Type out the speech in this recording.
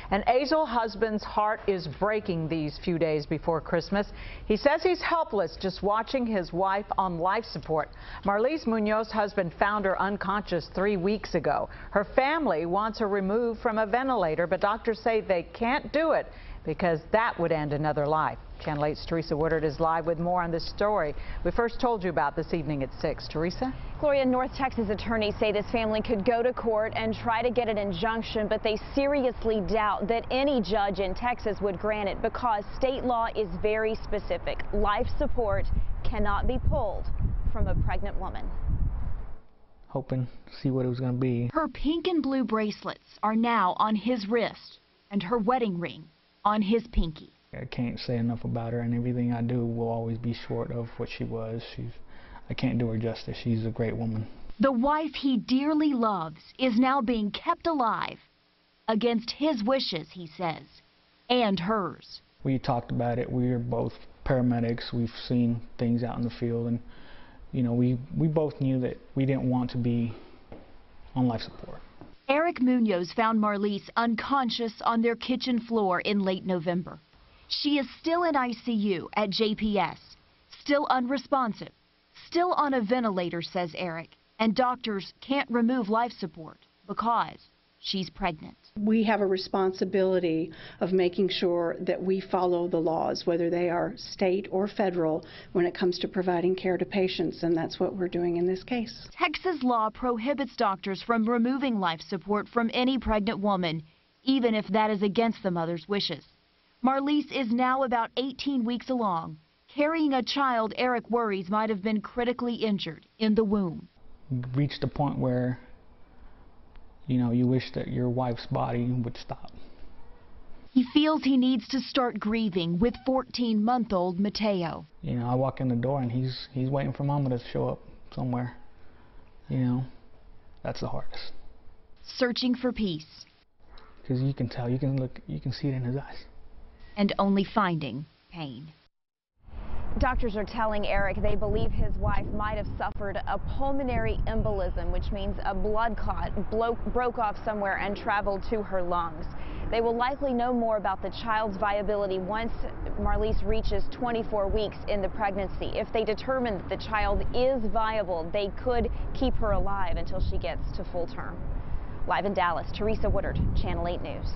An Azle husband's heart is breaking these few days before Christmas. He says he's helpless just watching his wife on life support. Marlise Munoz's husband found her unconscious 3 weeks ago. Her family wants her removed from a ventilator, but doctors say they can't do it because that would end another life. Channel 8's Teresa Woodard is live with more on this story we first told you about this evening at 6. Teresa? Gloria, North Texas attorneys say this family could go to court and try to get an injunction, but they seriously doubt that any judge in Texas would grant it because state law is very specific. Life support cannot be pulled from a pregnant woman. Hoping to see what it was going to be. Her pink and blue bracelets are now on his wrist and her wedding ring on his pinky. I can't say enough about her, and everything I do will always be short of what she was. I can't do her justice. She's a great woman. The wife he dearly loves is now being kept alive against his wishes, he says, and hers. We talked about it. We are both paramedics. We've seen things out in the field, and you know, we both knew that we didn't want to be on life support. Eric Munoz found Marlise unconscious on their kitchen floor in late November. She is still in ICU at JPS, still unresponsive, still on a ventilator, says Eric, and doctors can't remove life support because she's pregnant. We have a responsibility of making sure that we follow the laws, whether they are state or federal, when it comes to providing care to patients, and that's what we're doing in this case. Texas law prohibits doctors from removing life support from any pregnant woman, even if that is against the mother's wishes. Marlise is now about 18 weeks along, carrying a child Eric worries might have been critically injured in the womb. Reached a point where, you know, you wish that your wife's body would stop. He feels he needs to start grieving with 14-month-old Mateo. You know, I walk in the door and he's waiting for Mama to show up somewhere. You know, that's the hardest. Searching for peace. Because you can tell, you can see it in his eyes. And only finding pain. Doctors are telling Eric they believe his wife might have suffered a pulmonary embolism, which means a blood clot broke off somewhere and traveled to her lungs. They will likely know more about the child's viability once Marlise reaches 24 weeks in the pregnancy. If they determine that the child is viable, they could keep her alive until she gets to full term. Live in Dallas, Teresa Woodard, Channel 8 News.